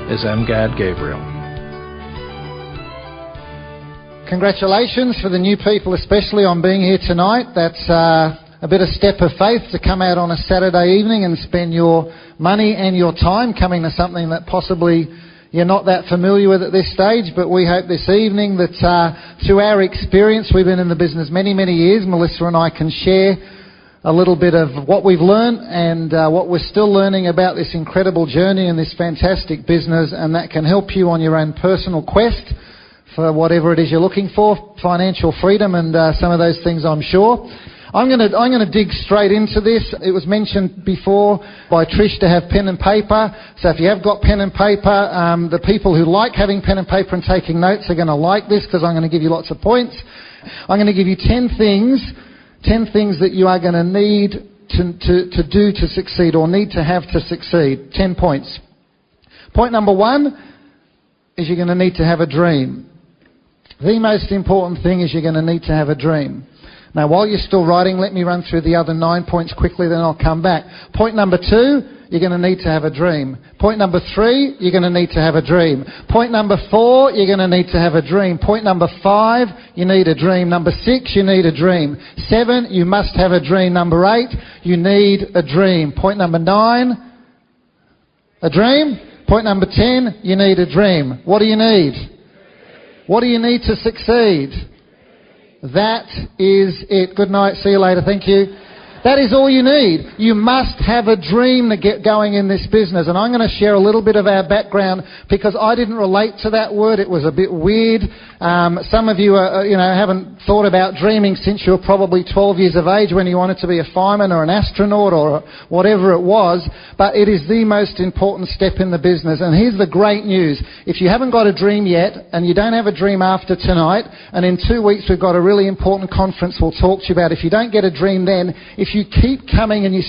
is MGAD Gabriel. Congratulations for the new people, especially on being here tonight. That's a bit of step of faith to come out on a Saturday evening and spend your money and your time coming to something that possibly you're not that familiar with at this stage. But we hope this evening that through our experience, we've been in the business many, many years, Melissa and I can share a little bit of what we've learned and what we're still learning about this incredible journey and this fantastic business, and that can help you on your own personal quest for whatever it is you're looking for, financial freedom and some of those things, I'm sure. I'm going to dig straight into this. It was mentioned before by Trish to have pen and paper. So if you have got pen and paper, the people who like having pen and paper and taking notes are going to like this, because I'm going to give you lots of points. I'm going to give you 10 things that you are going to need to do to succeed, or need to have to succeed. 10 points. Point number 1 is you're going to need to have a dream. The most important thing is you're going to need to have a dream. Now, while you're still writing, let me run through the other 9 points quickly, then I'll come back. Point number 2, you're going to need to have a dream. Point number 3, you're going to need to have a dream. Point number 4, you're going to need to have a dream. Point number 5, you need a dream. Number 6, you need a dream. 7, you must have a dream. Number 8, you need a dream. Point number 9, a dream. Point number 10, you need a dream. What do you need? What do you need to succeed? That is it. Good night. See you later. Thank you. That is all you need. You must have a dream to get going in this business. And I'm going to share a little bit of our background, because I didn't relate to that word. It was a bit weird. Some of you haven't thought about dreaming since you were probably 12 years of age, when you wanted to be a fireman or an astronaut or whatever it was. But it is the most important step in the business. And here's the great news. If you haven't got a dream yet, and you don't have a dream after tonight, and in 2 weeks we've got a really important conference we'll talk to you about. If you don't get a dream then, if you keep coming and you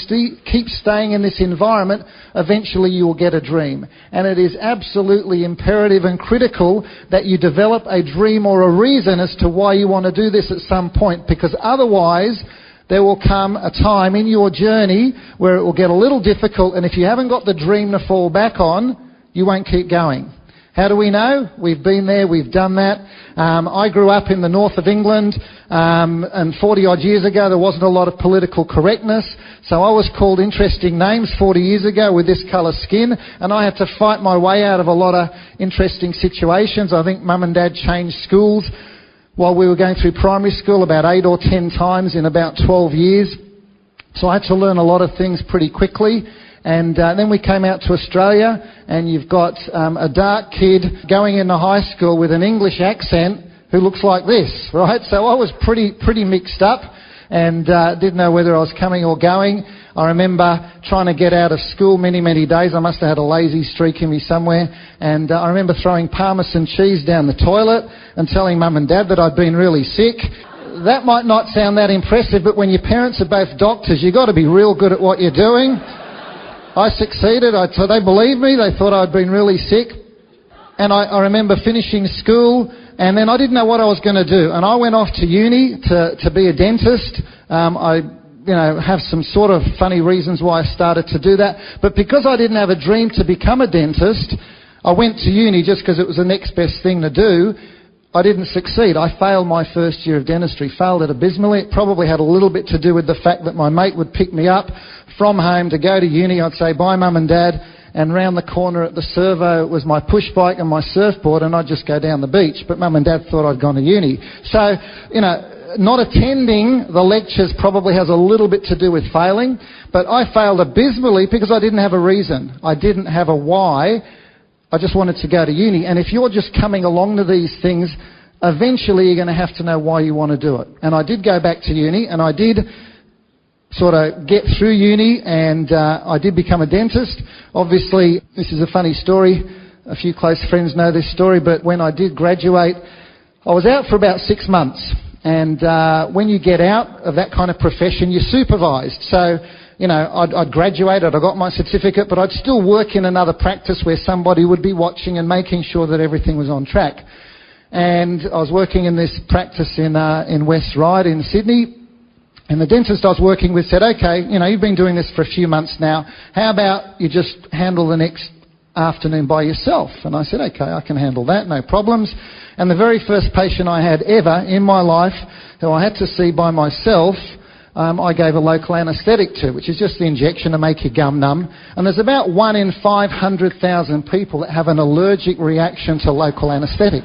keep staying in this environment, eventually you will get a dream. And it is absolutely imperative and critical that you develop a dream or a reason as to why you want to do this at some point, because otherwise there will come a time in your journey where it will get a little difficult, and if you haven't got the dream to fall back on, you won't keep going. How do we know? We've been there, we've done that. I grew up in the north of England, and 40 odd years ago there wasn't a lot of political correctness, so I was called interesting names 40 years ago with this colour skin, and I had to fight my way out of a lot of interesting situations. I think Mum and Dad changed schools while we were going through primary school about 8 or 10 times in about 12 years. So I had to learn a lot of things pretty quickly. And then we came out to Australia, and you've got a dark kid going into high school with an English accent who looks like this, right? So I was pretty mixed up, and didn't know whether I was coming or going. I remember trying to get out of school many, many days. I must have had a lazy streak in me somewhere. And I remember throwing Parmesan cheese down the toilet and telling Mum and Dad that I'd been really sick. That might not sound that impressive, but when your parents are both doctors, you've got to be real good at what you're doing. I succeeded. So they believed me. They thought I'd been really sick. And I remember finishing school, and then I didn't know what I was going to do. And I went off to uni to be a dentist. I have some sort of funny reasons why I started to do that. But because I didn't have a dream to become a dentist, I went to uni just because it was the next best thing to do. I didn't succeed. I failed my first year of dentistry, failed it abysmally. It probably had a little bit to do with the fact that my mate would pick me up from home to go to uni. I'd say, bye, Mum and Dad. And round the corner at the servo was my push bike and my surfboard, and I'd just go down the beach. But Mum and Dad thought I'd gone to uni. So, not attending the lectures probably has a little bit to do with failing. But I failed abysmally because I didn't have a reason. I didn't have a why. I just wanted to go to uni. And if you're just coming along to these things, eventually you're going to have to know why you want to do it. And I did go back to uni, and I did sort of get through uni, and I did become a dentist. Obviously, this is a funny story. A few close friends know this story, but when I did graduate, I was out for about 6 months. And when you get out of that kind of profession, you're supervised. So, I'd graduated, I got my certificate, but I'd still work in another practice where somebody would be watching and making sure that everything was on track. And I was working in this practice in West Ryde in Sydney. And the dentist I was working with said, okay, you've been doing this for a few months now. How about you just handle the next afternoon by yourself. And I said, okay, I can handle that, no problems. And the very first patient I had ever in my life who I had to see by myself, I gave a local anaesthetic to, which is just the injection to make your gum numb. And there's about 1 in 500,000 people that have an allergic reaction to local anaesthetic.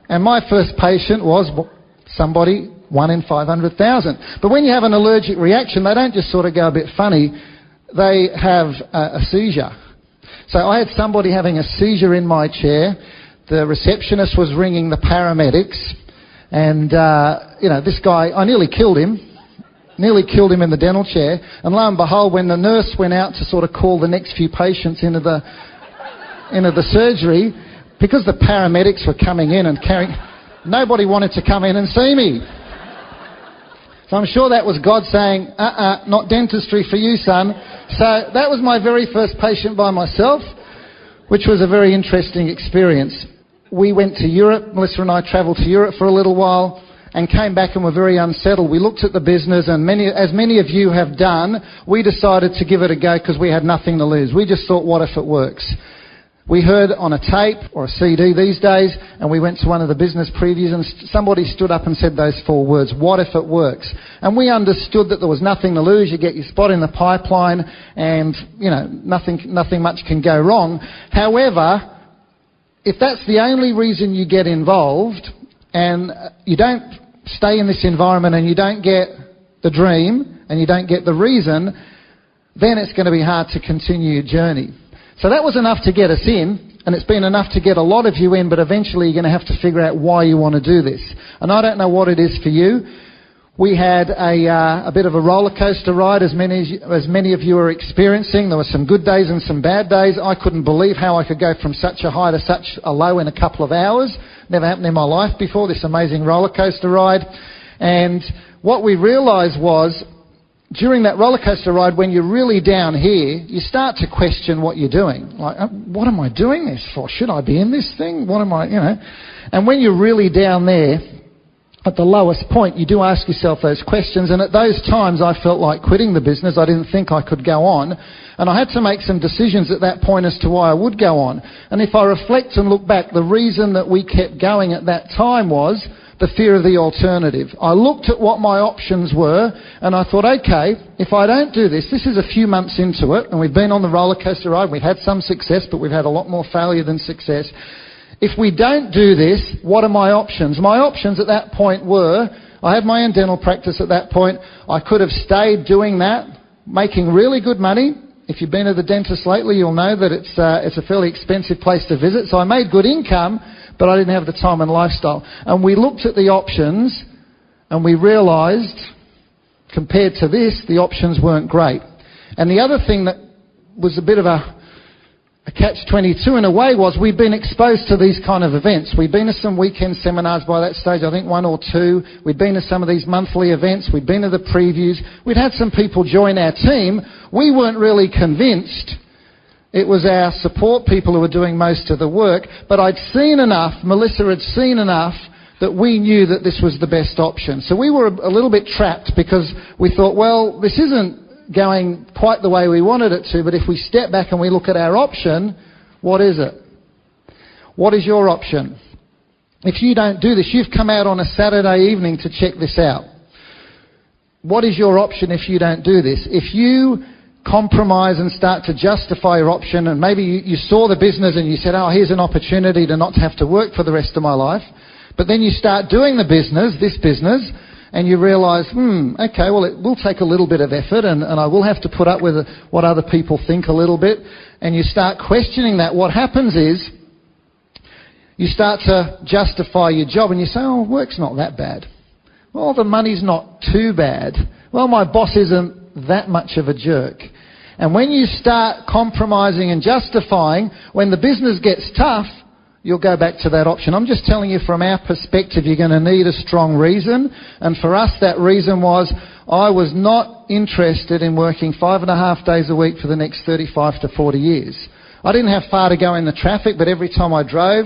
And my first patient was somebody 1 in 500,000. But when you have an allergic reaction, they don't just sort of go a bit funny. They have a seizure. So I had somebody having a seizure in my chair. The receptionist was ringing the paramedics. And, this guy, I nearly killed him in the dental chair. And lo and behold, when the nurse went out to sort of call the next few patients into the surgery, because the paramedics were coming in and nobody wanted to come in and see me. So I'm sure that was God saying, not dentistry for you, son. So that was my very first patient by myself, which was a very interesting experience. We went to Europe. Melissa and I travelled to Europe for a little while and came back and were very unsettled. We looked at the business, and as many of you have done, we decided to give it a go because we had nothing to lose. We just thought, what if it works? We heard on a tape or a CD these days, and we went to one of the business previews, and somebody stood up and said those 4 words, what if it works? And we understood that there was nothing to lose. You get your spot in the pipeline, and, nothing much can go wrong. However, if that's the only reason you get involved, and you don't stay in this environment and you don't get the dream, and you don't get the reason, then it's going to be hard to continue your journey. So that was enough to get us in, and it's been enough to get a lot of you in, but eventually you're going to have to figure out why you want to do this. And I don't know what it is for you. We had a bit of a roller coaster ride, as many of you are experiencing. There were some good days and some bad days. I couldn't believe how I could go from such a high to such a low in a couple of hours. Never happened in my life before, this amazing roller coaster ride. And what we realised was, during that roller coaster ride, when you're really down here, you start to question what you're doing. Like, what am I doing this for? Should I be in this thing? What am I, And when you're really down there, at the lowest point, you do ask yourself those questions. And at those times, I felt like quitting the business. I didn't think I could go on. And I had to make some decisions at that point as to why I would go on. And if I reflect and look back, the reason that we kept going at that time was the fear of the alternative. I looked at what my options were, and I thought, okay, if I don't do this, this is a few months into it, and we've been on the roller coaster ride. We've had some success, but we've had a lot more failure than success. If we don't do this, what are my options? My options at that point were, I had my own dental practice at that point. I could have stayed doing that, making really good money. If you've been to the dentist lately, you'll know that it's a fairly expensive place to visit. So I made good income, but I didn't have the time and lifestyle. And we looked at the options, and we realised, compared to this, the options weren't great. And the other thing that was a bit of a catch-22 in a way was we'd been exposed to these kind of events. We'd been to some weekend seminars by that stage, I think 1 or 2. We'd been to some of these monthly events. We'd been to the previews. We'd had some people join our team. We weren't really convinced. It was our support people who were doing most of the work. But I'd seen enough, Melissa had seen enough, that we knew that this was the best option. So we were a little bit trapped because we thought, well, this isn't going quite the way we wanted it to, but if we step back and we look at our option, what is it? What is your option? If you don't do this, you've come out on a Saturday evening to check this out. What is your option if you don't do this? If you compromise and start to justify your option, and maybe you saw the business and you said, oh, here's an opportunity to not have to work for the rest of my life, but then you start doing this business, and you realise, okay, well, it will take a little bit of effort, and I will have to put up with what other people think a little bit, and you start questioning that. What happens is you start to justify your job, and you say, oh, work's not that bad. Well, the money's not too bad. Well, my boss isn't that much of a jerk. And when you start compromising and justifying, when the business gets tough, you'll go back to that option. I'm just telling you from our perspective, you're going to need a strong reason. And for us, that reason was I was not interested in working 5.5 days a week for the next 35 to 40 years. I didn't have far to go in the traffic, but every time I drove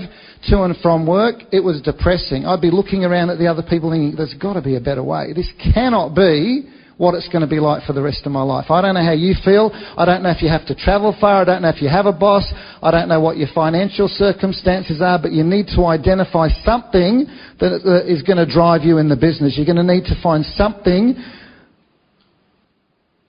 to and from work, it was depressing. I'd be looking around at the other people thinking, there's got to be a better way. This cannot be what it's going to be like for the rest of my life. I don't know how you feel. I don't know if you have to travel far. I don't know if you have a boss. I don't know what your financial circumstances are, but you need to identify something that is going to drive you in the business. You're going to need to find something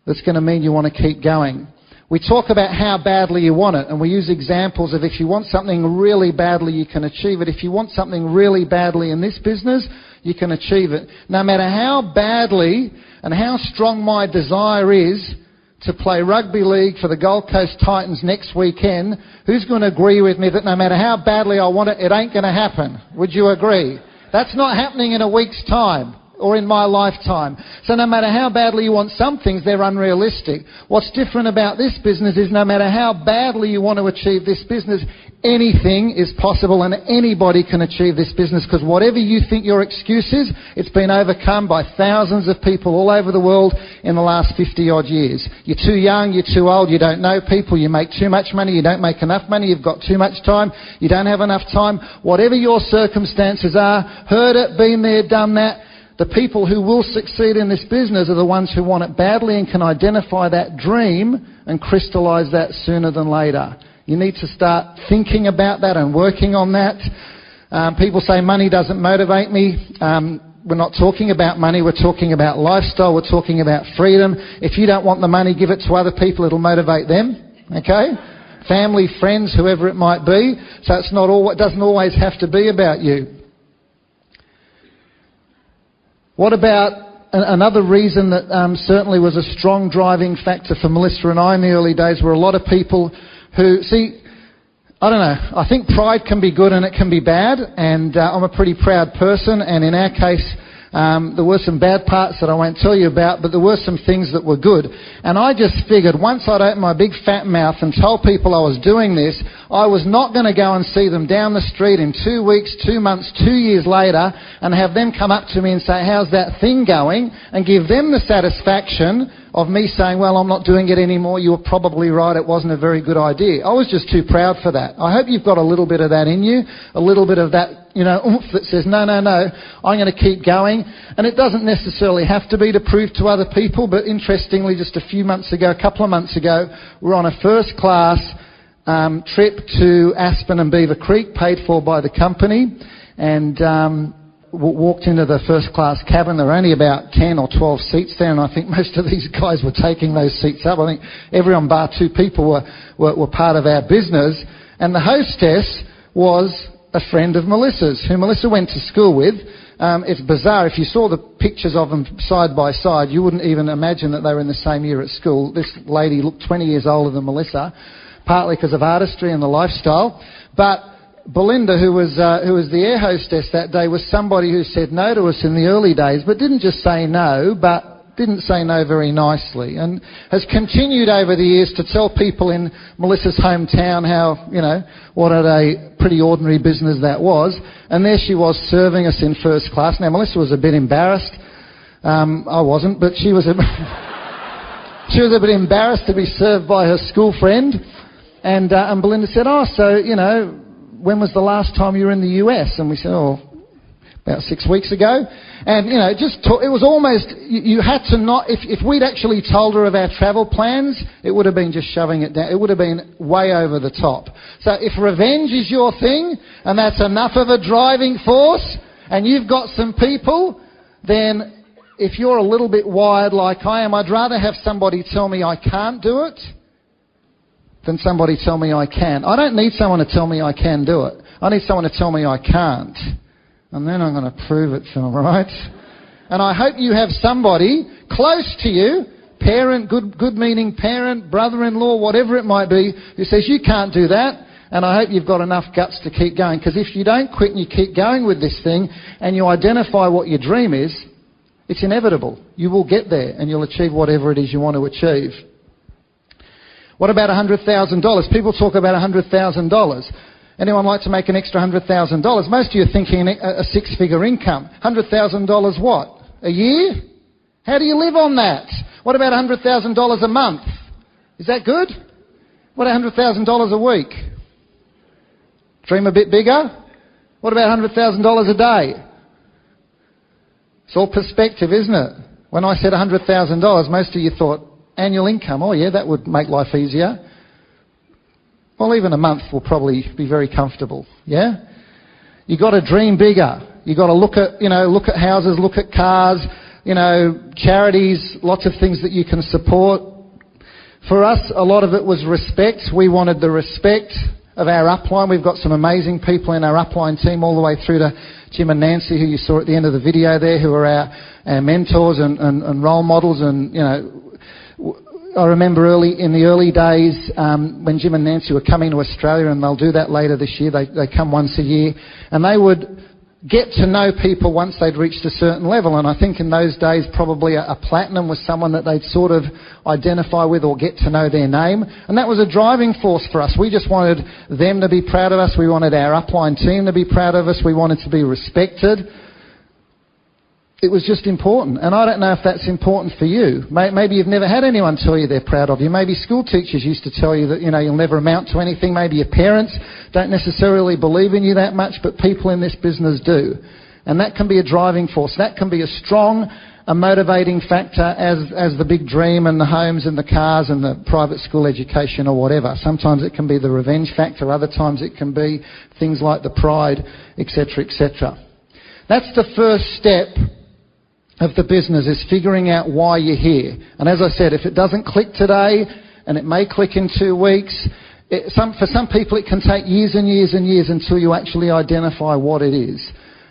that's going to mean you want to keep going. We talk about how badly you want it, and we use examples of if you want something really badly, you can achieve it. If you want something really badly in this business, you can achieve it. No matter how badly and how strong my desire is to play rugby league for the Gold Coast Titans next weekend, who's going to agree with me that no matter how badly I want it, it ain't going to happen? Would you agree? That's not happening in a week's time or in my lifetime. So no matter how badly you want some things, they're unrealistic. What's different about this business is no matter how badly you want to achieve this business, anything is possible and anybody can achieve this business, because whatever you think your excuse is, it's been overcome by thousands of people all over the world in the last 50 odd years. You're too young, you're too old, you don't know people, you make too much money, you don't make enough money, you've got too much time, you don't have enough time. Whatever your circumstances are, heard it, been there, done that. The people who will succeed in this business are the ones who want it badly and can identify that dream and crystallise that sooner than later. You need to start thinking about that and working on that. People say money doesn't motivate me. We're not talking about money, we're talking about lifestyle, we're talking about freedom. If you don't want the money, give it to other people, it'll motivate them. Okay? Family, friends, whoever it might be. So it doesn't always have to be about you. What about another reason that certainly was a strong driving factor for Melissa and I in the early days were a lot of people who, I don't know, I think pride can be good and it can be bad, and I'm a pretty proud person, and in our case there were some bad parts that I won't tell you about, but there were some things that were good. And I just figured once I'd opened my big fat mouth and told people I was doing this, I was not going to go and see them down the street in 2 weeks, 2 months, 2 years later and have them come up to me and say, how's that thing going? And give them the satisfaction of me saying, well, I'm not doing it anymore, you were probably right, it wasn't a very good idea. I was just too proud for that. I hope you've got a little bit of that in you, a little bit of that, oomph that says, no, I'm going to keep going. And it doesn't necessarily have to be to prove to other people, but interestingly, just a couple of months ago, we were on a first class trip to Aspen and Beaver Creek, paid for by the company, and walked into the first class cabin. There were only about 10 or 12 seats there, and I think most of these guys were taking those seats up. I think everyone bar 2 people were part of our business, and the hostess was a friend of Melissa's, who Melissa went to school with. It's bizarre. If you saw the pictures of them side by side, you wouldn't even imagine that they were in the same year at school. This lady looked 20 years older than Melissa, partly because of artistry and the lifestyle, but Belinda, who was the air hostess that day, was somebody who said no to us in the early days, but didn't just say no, but didn't say no very nicely, and has continued over the years to tell people in Melissa's hometown how, what a pretty ordinary business that was. And there she was serving us in first class. Now, Melissa was a bit embarrassed. I wasn't, but she was a bit embarrassed to be served by her school friend. And Belinda said, when was the last time you were in the US? And we said, about 6 weeks ago. And, it was almost, you had to not, if we'd actually told her of our travel plans, it would have been just shoving it down. It would have been way over the top. So if revenge is your thing, and that's enough of a driving force, and you've got some people, then if you're a little bit wired like I am, I'd rather have somebody tell me I can't do it than somebody tell me I can. I don't need someone to tell me I can do it. I need someone to tell me I can't. And then I'm going to prove it to them, right? And I hope you have somebody close to you, parent, good-meaning parent, brother-in-law, whatever it might be, who says, you can't do that. And I hope you've got enough guts to keep going. Because if you don't quit and you keep going with this thing and you identify what your dream is, it's inevitable. You will get there and you'll achieve whatever it is you want to achieve. What about $100,000? People talk about $100,000. Anyone like to make an extra $100,000? Most of you are thinking a six-figure income. $100,000 what? A year? How do you live on that? What about $100,000 a month? Is that good? What about $100,000 a week? Dream a bit bigger? What about $100,000 a day? It's all perspective, isn't it? When I said $100,000, most of you thought, annual income, oh yeah, that would make life easier. Well, even a month will probably be very comfortable, yeah? You got to dream bigger. You got to look at houses, look at cars, charities, lots of things that you can support. For us, a lot of it was respect. We wanted the respect of our upline. We've got some amazing people in our upline team, all the way through to Jim and Nancy, who you saw at the end of the video there, who are our mentors and role models. And, I remember in the early days when Jim and Nancy were coming to Australia, and they'll do that later this year. They come once a year, and they would get to know people once they'd reached a certain level. And I think in those days probably a platinum was someone that they'd sort of identify with or get to know their name. And that was a driving force for us. We just wanted them to be proud of us. We wanted our upline team to be proud of us. We wanted to be respected. It was just important. And I don't know if that's important for you. Maybe you've never had anyone tell you they're proud of you. Maybe school teachers used to tell you that, you'll never amount to anything. Maybe your parents don't necessarily believe in you that much, but people in this business do. And that can be a driving force. That can be a motivating factor as the big dream and the homes and the cars and the private school education or whatever. Sometimes it can be the revenge factor. Other times it can be things like the pride, etc., etc. That's the first step of the business, is figuring out why you're here. And as I said, if it doesn't click today, and it may click in 2 weeks, for some people it can take years and years and years until you actually identify what it is.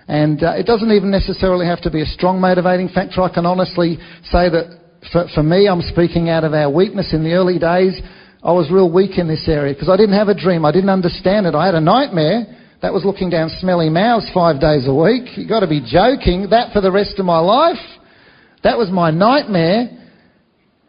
And it doesn't even necessarily have to be a strong motivating factor. I can honestly say that for me, I'm speaking out of our weakness. In the early days, I was real weak in this area because I didn't have a dream. I didn't understand it. I had a nightmare. That was looking down smelly mouths 5 days a week. You've got to be joking. That for the rest of my life? That was my nightmare.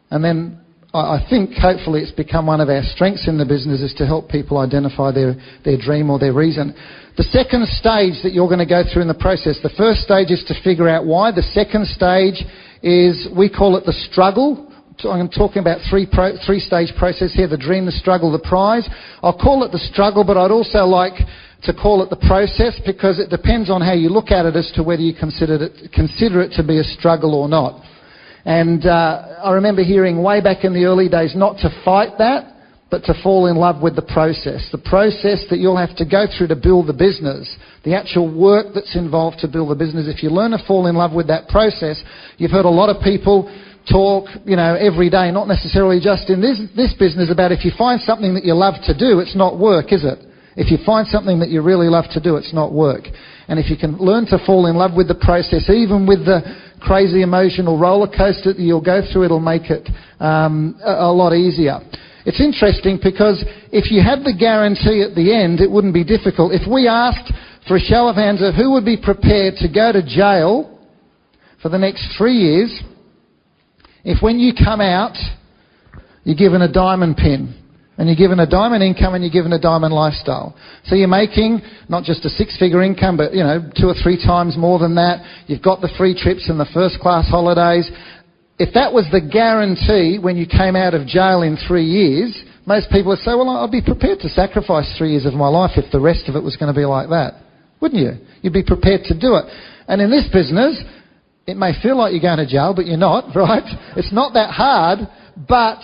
And then I think hopefully it's become one of our strengths in the business, is to help people identify their dream or their reason. The second stage that you're going to go through in the process, the first stage is to figure out why. The second stage is, we call it the struggle. I'm talking about three-stage process here: the dream, the struggle, the prize. I'll call it the struggle, but I'd also like to call it the process, because it depends on how you look at it as to whether you consider it to be a struggle or not. And I remember hearing way back in the early days not to fight that, but to fall in love with the process. The process that you'll have to go through to build the business, the actual work that's involved to build the business. If you learn to fall in love with that process, you've heard a lot of people talk, every day, not necessarily just in this business, about if you find something that you love to do, it's not work, is it? If you find something that you really love to do, it's not work. And if you can learn to fall in love with the process, even with the crazy emotional roller coaster that you'll go through, it'll make it a lot easier. It's interesting because if you had the guarantee at the end, it wouldn't be difficult. If we asked for a show of hands of who would be prepared to go to jail for the next 3 years, if when you come out, you're given a diamond pin, and you're given a diamond income, and you're given a diamond lifestyle. So you're making not just a six-figure income, but 2 or 3 times more than that. You've got the free trips and the first-class holidays. If that was the guarantee when you came out of jail in 3 years, most people would say, well, I'd be prepared to sacrifice 3 years of my life if the rest of it was going to be like that. Wouldn't you? You'd be prepared to do it. And in this business, it may feel like you're going to jail, but you're not, right? It's not that hard, but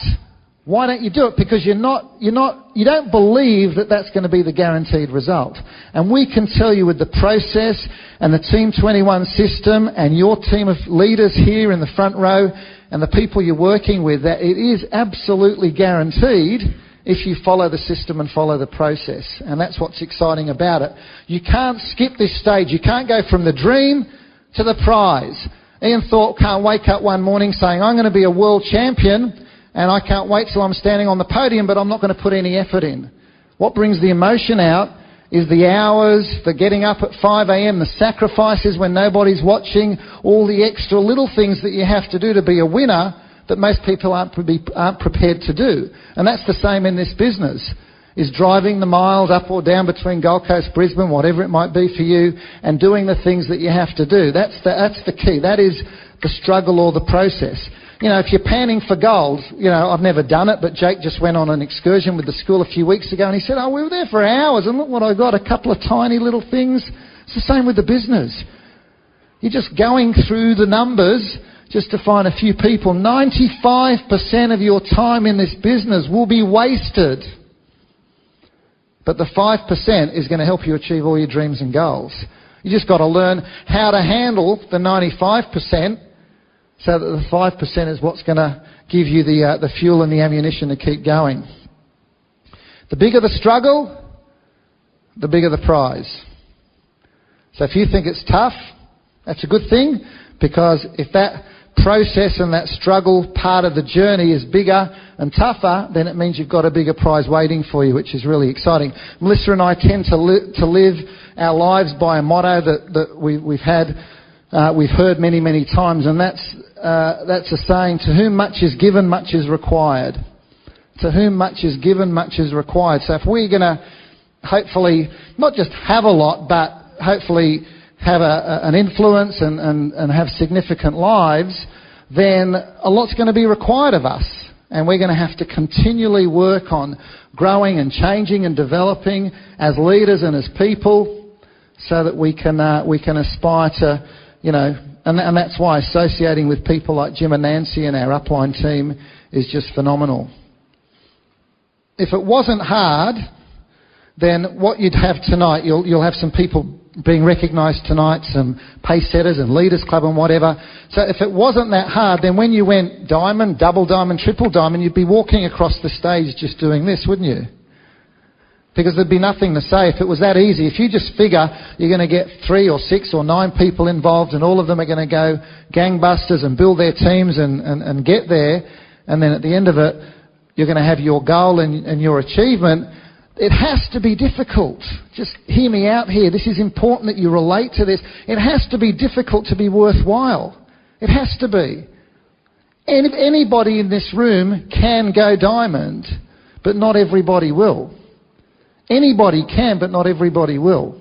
why don't you do it? Because you don't believe that that's going to be the guaranteed result. And we can tell you with the process and the Team 21 system and your team of leaders here in the front row and the people you're working with, that it is absolutely guaranteed if you follow the system and follow the process. And that's what's exciting about it. You can't skip this stage. You can't go from the dream to the prize. Ian Thorpe can't wake up one morning saying, I'm going to be a world champion, and I can't wait till I'm standing on the podium, but I'm not going to put any effort in. What brings the emotion out is the hours, the getting up at 5 a.m, the sacrifices when nobody's watching, all the extra little things that you have to do to be a winner that most people aren't prepared to do. And that's the same in this business, is driving the miles up or down between Gold Coast, Brisbane, whatever it might be for you, and doing the things that you have to do. That's the key. That is the struggle or the process. If you're panning for gold, I've never done it, but Jake just went on an excursion with the school a few weeks ago, and he said, we were there for hours, and look what I got, a couple of tiny little things. It's the same with the business. You're just going through the numbers just to find a few people. 95% of your time in this business will be wasted. But the 5% is going to help you achieve all your dreams and goals. You just got to learn how to handle the 95% so that the 5% is what's going to give you the fuel and the ammunition to keep going. The bigger the struggle, the bigger the prize. So if you think it's tough, that's a good thing, because if that process and that struggle part of the journey is bigger and tougher, then it means you've got a bigger prize waiting for you, which is really exciting. Melissa and I tend to live our lives by a motto that we've heard many, many times, and that's a saying: to whom much is given, much is required. To whom much is given, much is required. So if we're going to hopefully not just have a lot, but hopefully have an influence and have significant lives, then a lot's going to be required of us. And we're going to have to continually work on growing and changing and developing as leaders and as people, so that we can aspire to, and that's why associating with people like Jim and Nancy and our upline team is just phenomenal. If it wasn't hard, then what you'd have tonight, you'll have some people being recognised tonight, some pace setters and leaders club and whatever. So if it wasn't that hard, then when you went diamond, double diamond, triple diamond, you'd be walking across the stage just doing this, wouldn't you? Because there'd be nothing to say if it was that easy. If you just figure you're going to get 3 or 6 or 9 people involved and all of them are going to go gangbusters and build their teams and get there, and then at the end of it you're going to have your goal and your achievement, it has to be difficult. Just hear me out here. This is important that you relate to this. It has to be difficult to be worthwhile. It has to be. And if anybody in this room can go diamond, but not everybody will. Anybody can, but not everybody will.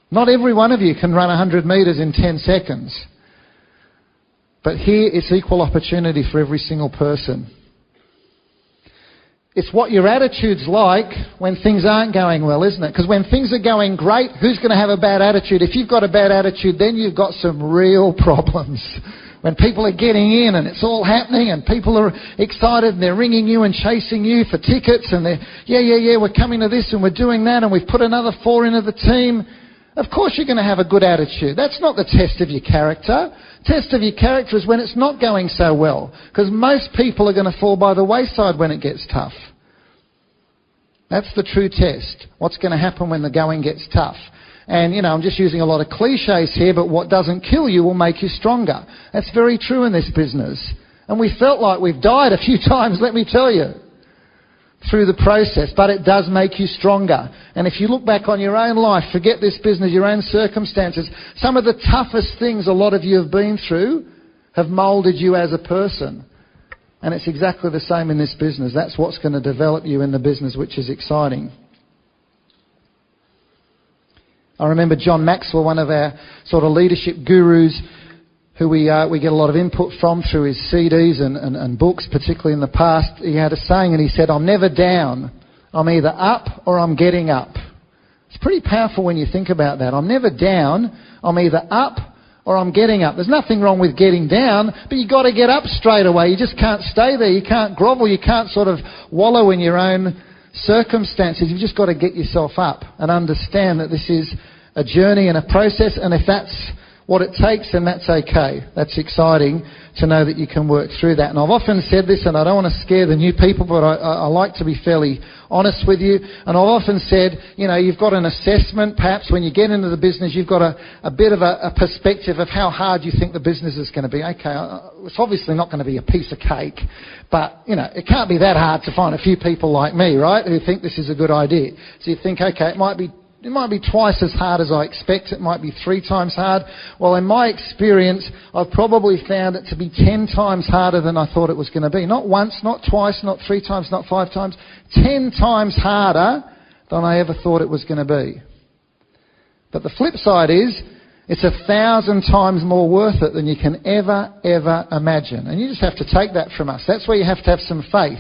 Not every one of you can run 100 metres in 10 seconds. But here it's equal opportunity for every single person. It's what your attitude's like when things aren't going well, isn't it? Because when things are going great, who's going to have a bad attitude? If you've got a bad attitude, then you've got some real problems. When people are getting in and it's all happening and people are excited and they're ringing you and chasing you for tickets and they're, yeah, we're coming to this and we're doing that and we've put another 4 into the team. Of course you're going to have a good attitude. That's not the test of your character. Test of your character is when it's not going so well, because most people are going to fall by the wayside when it gets tough. That's the true test. What's going to happen when the going gets tough? And, I'm just using a lot of cliches here, but what doesn't kill you will make you stronger. That's very true in this business. And we felt like we've died a few times, let me tell you, through the process, but it does make you stronger. And if you look back on your own life, forget this business, your own circumstances, some of the toughest things a lot of you have been through have moulded you as a person. And it's exactly the same in this business. That's what's going to develop you in the business, which is exciting. I remember John Maxwell, one of our sort of leadership gurus, who we get a lot of input from through his CDs and books, particularly in the past. He had a saying and he said, "I'm never down. I'm either up or I'm getting up." It's pretty powerful when you think about that. I'm never down. I'm either up or I'm getting up. There's nothing wrong with getting down, but you've got to get up straight away. You just can't stay there. You can't grovel. You can't sort of wallow in your own circumstances. You've just got to get yourself up and understand that this is a journey and a process, and if that's what it takes, then that's okay. That's exciting to know that you can work through that. And I've often said this, and I don't want to scare the new people, but I like to be fairly honest with you. And I've often said, you've got an assessment. Perhaps when you get into the business, you've got a bit of a perspective of how hard you think the business is going to be. Okay, it's obviously not going to be a piece of cake, but, it can't be that hard to find a few people like me, right, who think this is a good idea. So you think, okay, it might be twice as hard as I expect. It might be 3 times hard. Well, in my experience, I've probably found it to be 10 times harder than I thought it was going to be. Not once, not twice, not 3 times, not 5 times. 10 times harder than I ever thought it was going to be. But the flip side is, it's 1,000 times more worth it than you can ever imagine. And you just have to take that from us. That's where you have to have some faith.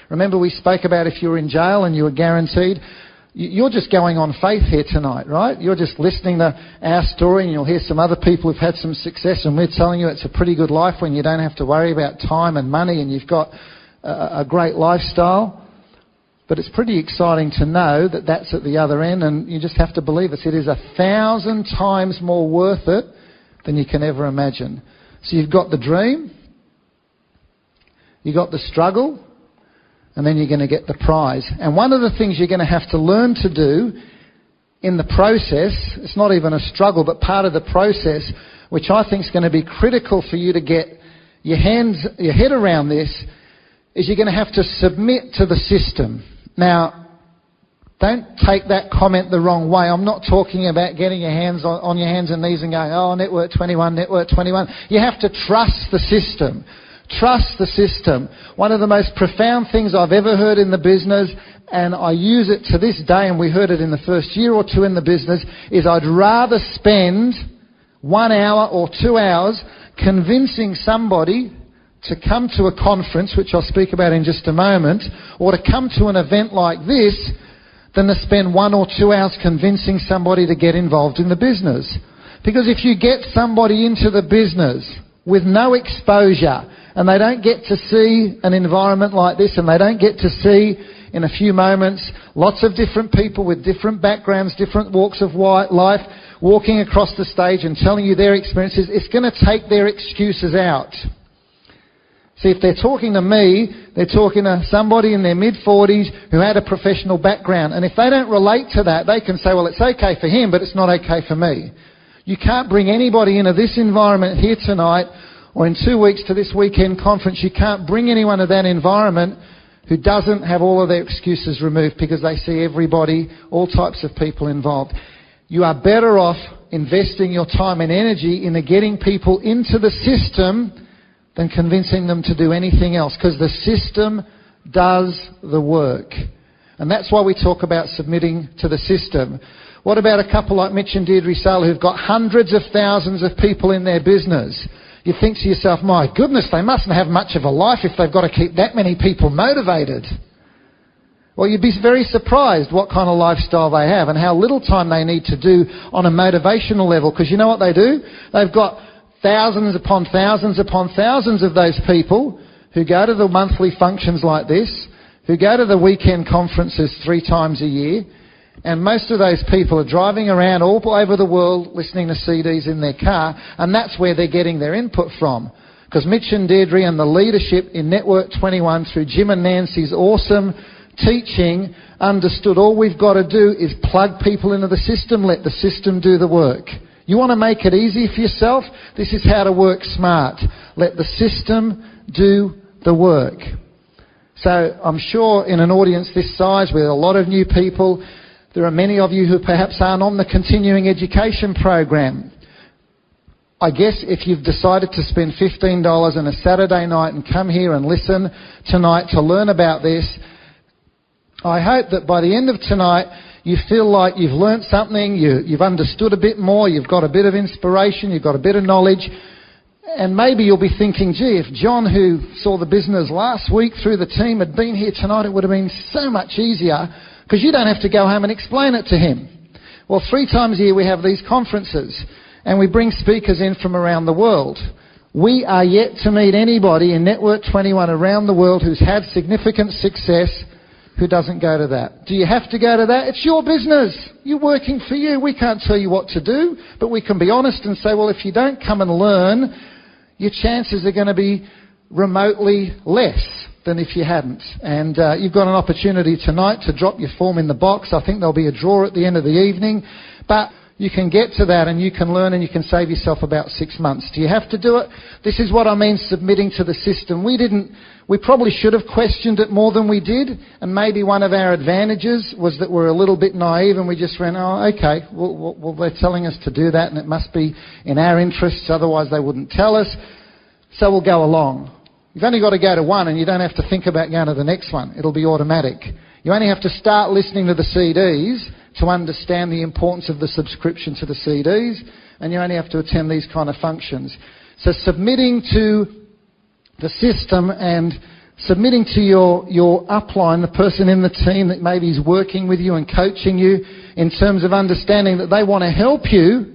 Remember we spoke about if you were in jail and you were guaranteed You're just going on faith here tonight, right? You're just listening to our story, and you'll hear some other people who've had some success, and we're telling you it's a pretty good life when you don't have to worry about time and money, and you've got a great lifestyle. But it's pretty exciting to know that that's at the other end, and you just have to believe it. It is 1,000 times more worth it than you can ever imagine. So you've got the dream, you've got the struggle, and then you're going to get the prize. And one of the things you're going to have to learn to do in the process, it's not even a struggle, but part of the process, which I think is going to be critical for you to get your head around this, is you're going to have to submit to the system. Now, don't take that comment the wrong way. I'm not talking about getting your hands on your hands and knees and going, oh, Network 21, Network 21. You have to trust the system. Trust the system. One of the most profound things I've ever heard in the business, and I use it to this day, and we heard it in the first year or two in the business, is I'd rather spend 1 hour or 2 hours convincing somebody to come to a conference, which I'll speak about in just a moment, or to come to an event like this, than to spend 1 or 2 hours convincing somebody to get involved in the business. Because if you get somebody into the business with no exposure, and they don't get to see an environment like this, and they don't get to see in a few moments lots of different people with different backgrounds, different walks of life, walking across the stage and telling you their experiences, it's going to take their excuses out. See, if they're talking to me, they're talking to somebody in their mid-40s who had a professional background. And if they don't relate to that, they can say, well, it's okay for him, but it's not okay for me. You can't bring anybody into this environment here tonight or in 2 weeks to this weekend conference. You can't bring anyone to that environment who doesn't have all of their excuses removed, because they see everybody, all types of people involved. You are better off investing your time and energy in getting people into the system than convincing them to do anything else, because the system does the work. And that's why we talk about submitting to the system. What about a couple like Mitch and Deirdre Sale who've got hundreds of thousands of people in their business? You think to yourself, my goodness, they mustn't have much of a life if they've got to keep that many people motivated. Well, you'd be very surprised what kind of lifestyle they have and how little time they need to do on a motivational level. Because you know what they do? They've got thousands upon thousands upon thousands of those people who go to the monthly functions like this, who go to the weekend conferences 3 times a year, and most of those people are driving around all over the world listening to CDs in their car, and that's where they're getting their input from. Because Mitch and Deirdre and the leadership in Network 21 through Jim and Nancy's awesome teaching understood all we've got to do is plug people into the system, let the system do the work. You want to make it easy for yourself? This is how to work smart. Let the system do the work. So I'm sure in an audience this size with a lot of new people, there are many of you who perhaps aren't on the continuing education program. I guess if you've decided to spend $15 on a Saturday night and come here and listen tonight to learn about this, I hope that by the end of tonight you feel like you've learnt something, you've understood a bit more, you've got a bit of inspiration, you've got a bit of knowledge, and maybe you'll be thinking, gee, if John, who saw the business last week through the team, had been here tonight, it would have been so much easier, because you don't have to go home and explain it to him. Well, 3 times a year we have these conferences, and we bring speakers in from around the world. We are yet to meet anybody in Network 21 around the world who's had significant success who doesn't go to that. Do you have to go to that? It's your business. You're working for you. We can't tell you what to do, but we can be honest and say, well, if you don't come and learn, your chances are going to be remotely less than if you hadn't. And you've got an opportunity tonight to drop your form in the box. I think there'll be a draw at the end of the evening. But you can get to that and you can learn and you can save yourself about 6 months. Do you have to do it? This is what I mean submitting to the system. We probably should have questioned it more than we did. And maybe one of our advantages was that we're a little bit naive and we just went, oh, okay, well, they're telling us to do that and it must be in our interests, otherwise they wouldn't tell us. So we'll go along. You've only got to go to one and you don't have to think about going to the next one. It'll be automatic. You only have to start listening to the CDs to understand the importance of the subscription to the CDs, and you only have to attend these kind of functions. So submitting to the system and submitting to your upline, the person in the team that maybe is working with you and coaching you in terms of understanding that they want to help you.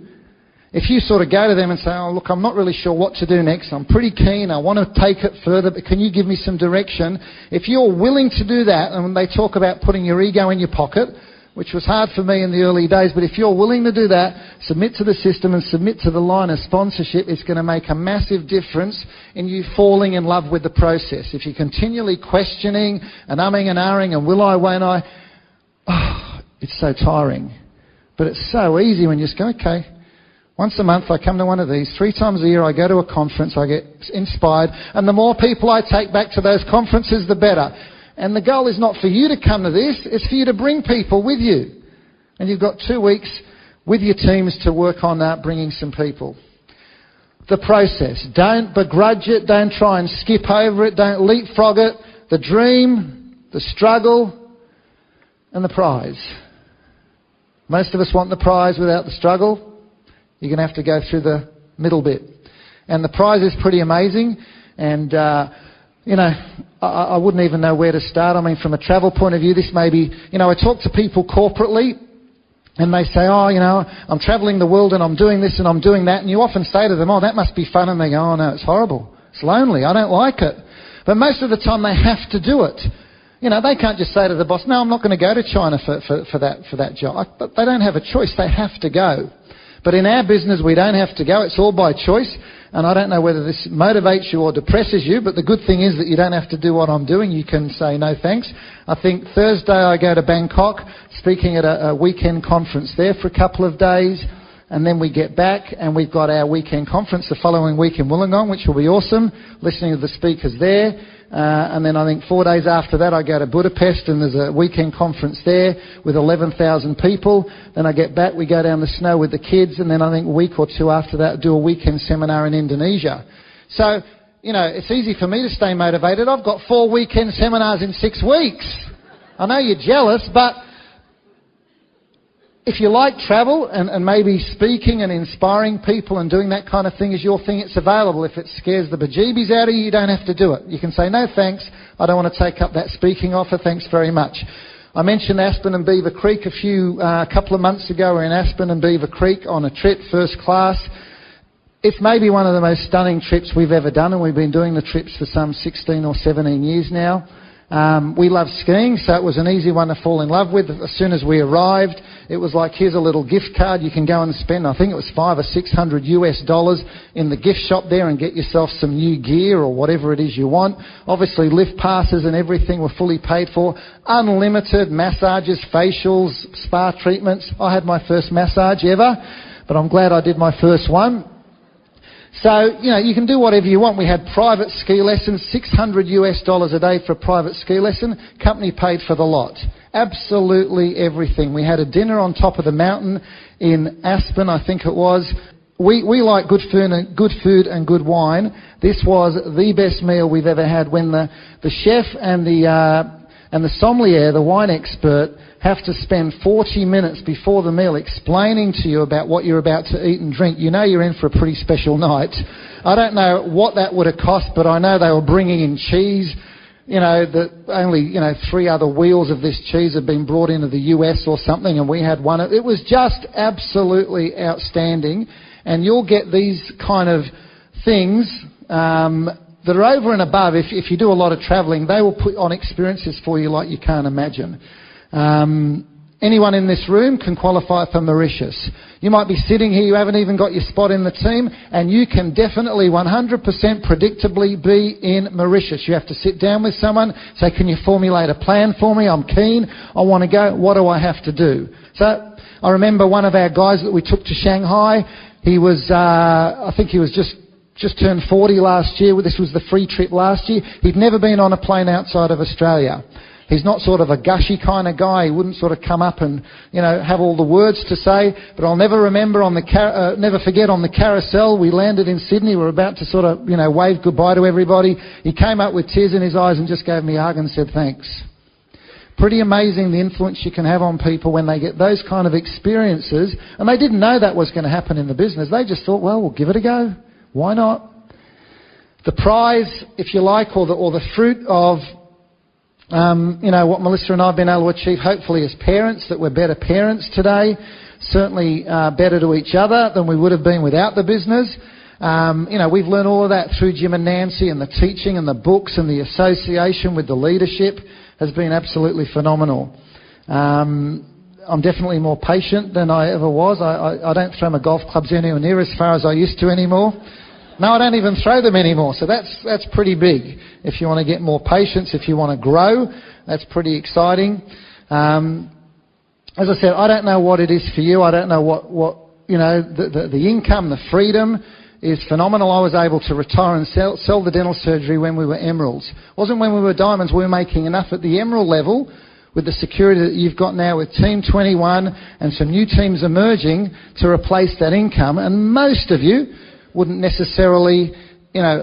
If you sort of go to them and say, oh, look, I'm not really sure what to do next. I'm pretty keen. I want to take it further, but can you give me some direction? If you're willing to do that, and when they talk about putting your ego in your pocket, which was hard for me in the early days, but if you're willing to do that, submit to the system and submit to the line of sponsorship, it's going to make a massive difference in you falling in love with the process. If you're continually questioning and umming and ahhing and will I, won't I, it's so tiring. But it's so easy when you just go, okay, once a month I come to one of these. 3 times a year I go to a conference. I get inspired. And the more people I take back to those conferences, the better. And the goal is not for you to come to this. It's for you to bring people with you. And you've got 2 weeks with your teams to work on that, bringing some people. The process. Don't begrudge it. Don't try and skip over it. Don't leapfrog it. The dream, the struggle, and the prize. Most of us want the prize without the struggle. You're going to have to go through the middle bit. And the prize is pretty amazing. And, I wouldn't even know where to start. I mean, from a travel point of view, this may be, I talk to people corporately and they say, I'm travelling the world and I'm doing this and I'm doing that. And you often say to them, that must be fun. And they go, no, it's horrible. It's lonely. I don't like it. But most of the time they have to do it. They can't just say to the boss, no, I'm not going to go to China for that job. But they don't have a choice. They have to go. But in our business, we don't have to go. It's all by choice. And I don't know whether this motivates you or depresses you, but the good thing is that you don't have to do what I'm doing. You can say no thanks. I think Thursday I go to Bangkok, speaking at a weekend conference there for a couple of days. And then we get back and we've got our weekend conference the following week in Wollongong, which will be awesome, listening to the speakers there. And then I think 4 days after that I go to Budapest and there's a weekend conference there with 11,000 people. Then I get back, we go down the snow with the kids, and then I think a week or 2 after that do a weekend seminar in Indonesia. So, it's easy for me to stay motivated. I've got 4 weekend seminars in 6 weeks. I know you're jealous, but if you like travel and maybe speaking and inspiring people and doing that kind of thing is your thing, it's available. If it scares the bejeebies out of you, you don't have to do it. You can say, no thanks, I don't want to take up that speaking offer, thanks very much. I mentioned Aspen and Beaver Creek a couple of months ago. We're in Aspen and Beaver Creek on a trip, first class. It's maybe one of the most stunning trips we've ever done, and we've been doing the trips for some 16 or 17 years now. We love skiing, so it was an easy one to fall in love with. As soon as we arrived, it was like, here's a little gift card. You can go and spend, I think it was $500 or $600 in the gift shop there and get yourself some new gear or whatever it is you want. Obviously, lift passes and everything were fully paid for. Unlimited massages, facials, spa treatments. I had my first massage ever, but I'm glad I did my first one. So, you can do whatever you want. We had private ski lessons, $600 a day for a private ski lesson. Company paid for the lot. Absolutely everything. We had a dinner on top of the mountain in Aspen, I think it was. We like good food and good wine. This was the best meal we've ever had. When the chef and the sommelier, the wine expert, have to spend 40 minutes before the meal explaining to you about what you're about to eat and drink, you're in for a pretty special night. I don't know what that would have cost, but I know they were bringing in cheese, that only, 3 other wheels of this cheese had been brought into the US or something, and we had one. It was just absolutely outstanding, and you'll get these kind of things that are over and above. If you do a lot of travelling, they will put on experiences for you like you can't imagine. Anyone in this room can qualify for Mauritius. You might be sitting here, you haven't even got your spot in the team, and you can definitely 100% predictably be in Mauritius. You have to sit down with someone, say, can you formulate a plan for me? I'm keen, I want to go, what do I have to do? So I remember one of our guys that we took to Shanghai, he was, I think he was just turned 40 last year. This was the free trip last year. He'd never been on a plane outside of Australia. He's not sort of a gushy kind of guy. He wouldn't sort of come up and, have all the words to say. But I'll never never forget on the carousel, we landed in Sydney. We were about to sort of, wave goodbye to everybody. He came up with tears in his eyes and just gave me a hug and said, thanks. Pretty amazing the influence you can have on people when they get those kind of experiences. And they didn't know that was going to happen in the business. They just thought, well, we'll give it a go. Why not? the prize, if you like, or the fruit of what Melissa and I have been able to achieve, hopefully as parents, that we're better parents today, certainly better to each other than we would have been without the business. We've learned all of that through Jim and Nancy, and the teaching and the books and the association with the leadership has been absolutely phenomenal. I'm definitely more patient than I ever was. I don't throw my golf clubs anywhere near as far as I used to anymore. No, I don't even throw them anymore. So that's pretty big. If you want to get more patience, if you want to grow, that's pretty exciting. As I said, I don't know what it is for you. I don't know what the income, the freedom is phenomenal. I was able to retire and sell the dental surgery when we were emeralds. It wasn't when we were diamonds. We were making enough at the emerald level with the security that you've got now with Team 21 and some new teams emerging to replace that income. And most of you wouldn't necessarily,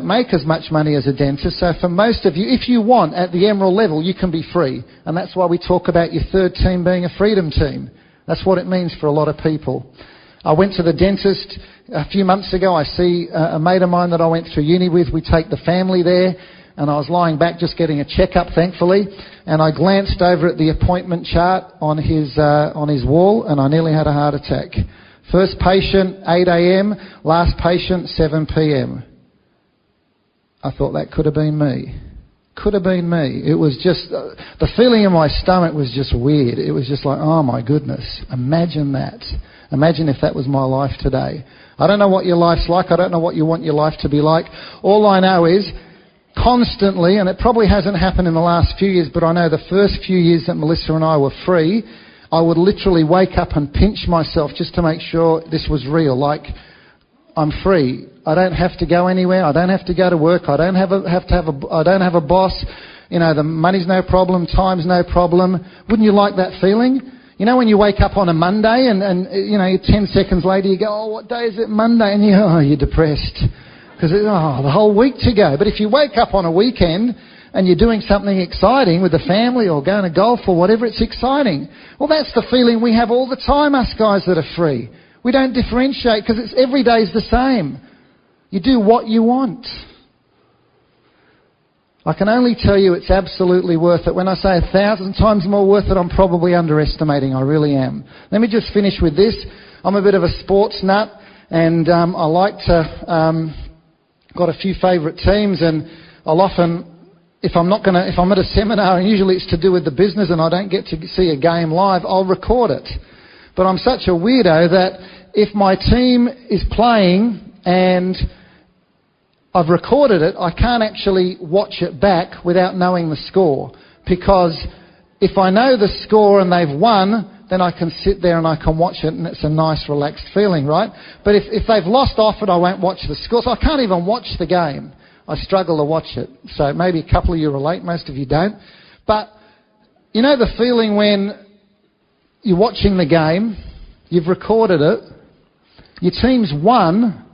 make as much money as a dentist. So for most of you, if you want at the emerald level, you can be free. And that's why we talk about your third team being a freedom team. That's what it means for a lot of people. I went to the dentist a few months ago. I see a mate of mine that I went through uni with. We take the family there. And I was lying back just getting a checkup, thankfully. And I glanced over at the appointment chart on his wall, and I nearly had a heart attack. First patient, 8 a.m. Last patient, 7 p.m. I thought that could have been me. Could have been me. It was just, the feeling in my stomach was just weird. It was just like, oh my goodness, imagine that. Imagine if that was my life today. I don't know what your life's like. I don't know what you want your life to be like. All I know is, constantly, and it probably hasn't happened in the last few years, but I know the first few years that Melissa and I were free, I would literally wake up and pinch myself just to make sure this was real. Like, I'm free. I don't have to go anywhere. I don't have to go to work. I don't have a boss. The money's no problem. Time's no problem. Wouldn't you like that feeling? When you wake up on a Monday and 10 seconds later you go, oh, what day is it? Monday. And you're depressed because the whole week to go. But if you wake up on a weekend and you're doing something exciting with the family or going to golf or whatever, it's exciting. Well, that's the feeling we have all the time, us guys that are free. We don't differentiate because every day's the same. You do what you want. I can only tell you it's absolutely worth it. When I say 1,000 times more worth it, I'm probably underestimating. I really am. Let me just finish with this. I'm a bit of a sports nut, and I like to... got a few favourite teams, and I'll often... If I'm at a seminar, and usually it's to do with the business and I don't get to see a game live, I'll record it. But I'm such a weirdo that if my team is playing and I've recorded it, I can't actually watch it back without knowing the score. Because if I know the score and they've won, then I can sit there and I can watch it, and it's a nice relaxed feeling, right? But if they've lost off it, I won't watch the score. So I can't even watch the game. I struggle to watch it. So maybe a couple of you relate, most of you don't. But you know the feeling when you're watching the game, you've recorded it, your team's won,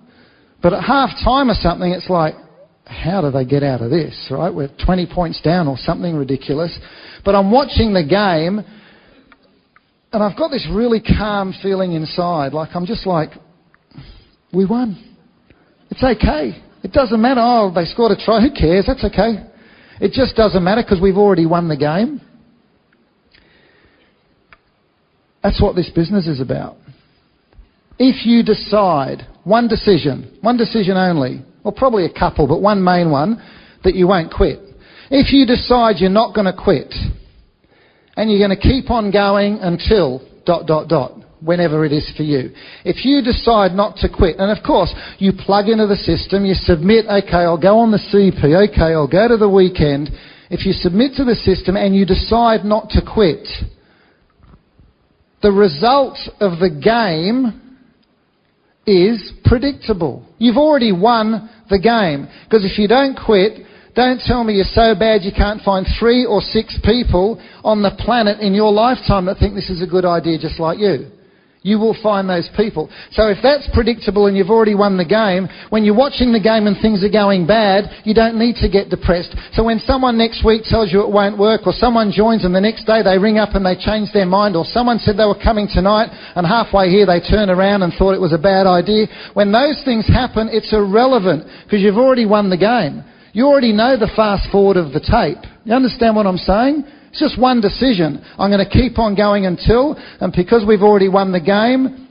but at half time or something it's like, how do they get out of this, right? We're 20 points down or something ridiculous. But I'm watching the game and I've got this really calm feeling inside. Like I'm just like, we won. It's okay. It doesn't matter. Oh, they scored a try. Who cares? That's okay. It just doesn't matter because we've already won the game. That's what this business is about. If you decide, one decision only, or probably a couple, but one main one, that you won't quit. If you decide you're not going to quit, and you're going to keep on going until ... whenever it is for you. If you decide not to quit, and of course, you plug into the system, you submit, okay, I'll go on the CP, okay, I'll go to the weekend. If you submit to the system and you decide not to quit, the result of the game is predictable. You've already won the game. Because if you don't quit, don't tell me you're so bad you can't find 3 or 6 people on the planet in your lifetime that think this is a good idea just like you. You will find those people. So if that's predictable and you've already won the game, when you're watching the game and things are going bad, you don't need to get depressed. So when someone next week tells you it won't work, or someone joins and the next day they ring up and they change their mind, or someone said they were coming tonight and halfway here they turn around and thought it was a bad idea, when those things happen, it's irrelevant because you've already won the game. You already know the fast forward of the tape. You understand what I'm saying? It's just one decision. I'm going to keep on going until, and because we've already won the game,